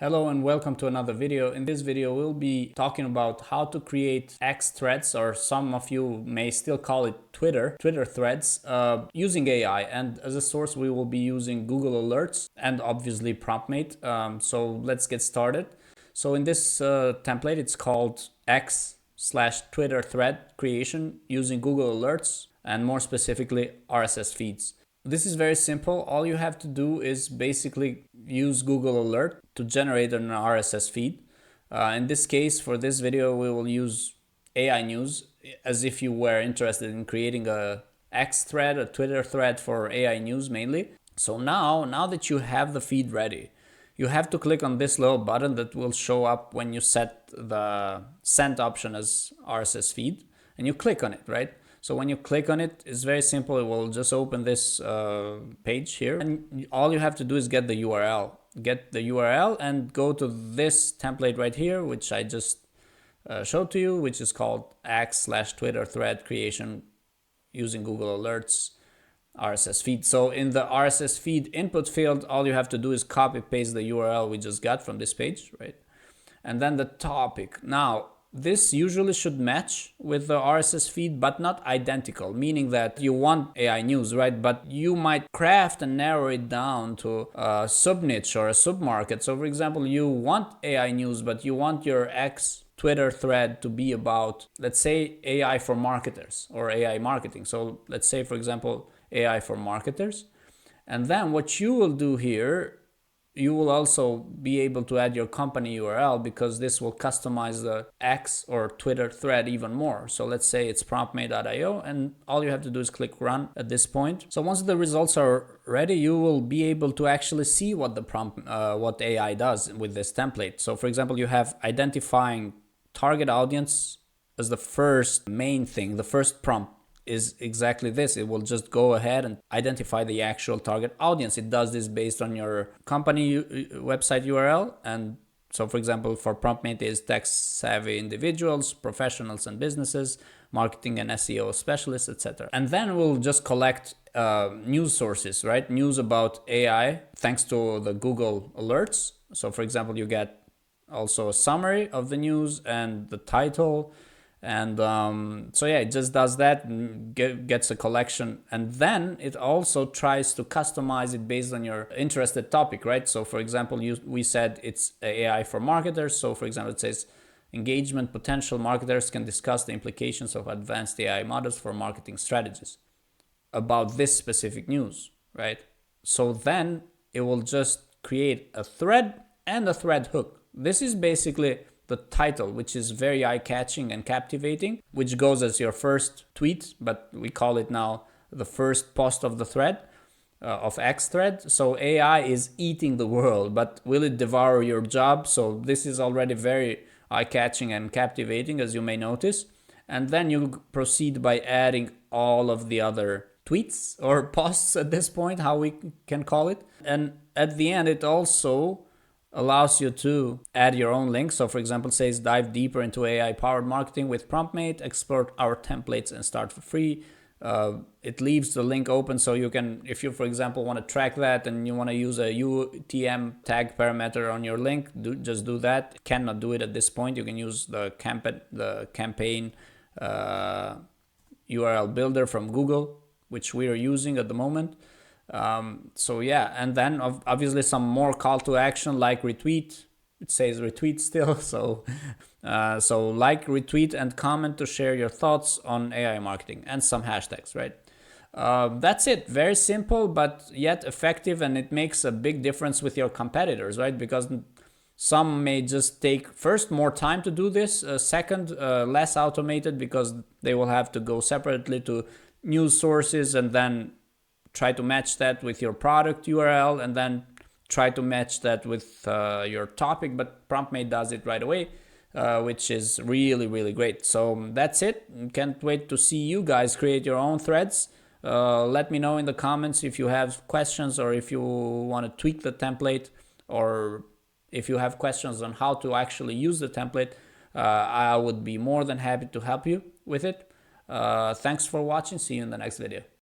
Hello and welcome to another video. In this video, we'll be talking about how to create X threads, or some of you may still call it Twitter threads, using AI. And as a source, we will be using Google Alerts and obviously Promptmate. So let's get started. So in this template, it's called X/Twitter thread creation using Google Alerts and more specifically RSS feeds. This is very simple. All you have to do is basically use Google Alert to generate an RSS feed. In this case, for this video, we will use AI news as if you were interested in creating a X thread, a Twitter thread for AI news mainly. So now that you have the feed ready, you have to click on this little button that will show up when you set the send option as RSS feed, and you click on it, right? So when you click on it, it's very simple. It will just open this page here, and all you have to do is get the URL. Get the URL and go to this template right here, which I just showed to you, which is called X/Twitter thread creation using Google Alerts RSS feed. So in the RSS feed input field, all you have to do is copy paste the URL we just got from this page, right? And then the topic. Now, this usually should match with the RSS feed, but not identical, meaning that you want AI news, right? But you might craft and narrow it down to a sub-niche or a sub-market. So for example, you want AI news, but you want your X Twitter thread to be about, let's say, AI for marketers or AI marketing. So let's say, for example, AI for marketers. And then what you will do here, you will also be able to add your company URL, because this will customize the X or Twitter thread even more. So let's say it's promptmate.io, and all you have to do is click run at this point. So once the results are ready, you will be able to actually see what the what AI does with this template. So for example, you have identifying target audience as the first main thing. The first prompt is exactly this. It will just go ahead and identify the actual target audience. It does this based on your company website URL. And so for example, for Promptmate is tech savvy individuals, professionals and businesses, marketing and SEO specialists, etc. And then we'll just collect news sources, right? News about AI thanks to the Google Alerts. So for example, you get also a summary of the news and the title. And so yeah, it just does that and gets a collection, and then it also tries to customize it based on your interested topic, right? So for example, we said it's AI for marketers. So for example, it says engagement potential marketers can discuss the implications of advanced AI models for marketing strategies about this specific news, right? So then it will just create a thread and a thread hook. This is basically the title, which is very eye-catching and captivating, which goes as your first tweet, but we call it now the first post of the thread, of X thread. So AI is eating the world, but will it devour your job? So this is already very eye-catching and captivating, as you may notice. And then you proceed by adding all of the other tweets or posts at this point, how we can call it. And at the end, it also allows you to add your own link. So for example, it says dive deeper into AI powered marketing with Promptmate, explore our templates and start for free. It leaves the link open, so you can, if you for example want to track that and you want to use a UTM tag parameter on your link, just do that. Cannot do it at this point. You can use the campaign URL builder from Google, which we are using at the moment. So yeah, and then obviously some more call to action like retweet. It says retweet still, so so like, retweet and comment to share your thoughts on AI marketing, and some hashtags, right? That's it. Very simple, but yet effective, and it makes a big difference with your competitors, right? Because some may just take first more time to do this, second less automated, because they will have to go separately to news sources and then try to match that with your product URL, and then try to match that with your topic. But Promptmate does it right away, which is really, really great. So that's it. Can't wait to see you guys create your own threads. Let me know in the comments if you have questions, or if you want to tweak the template, or if you have questions on how to actually use the template. I would be more than happy to help you with it. Thanks for watching. See you in the next video.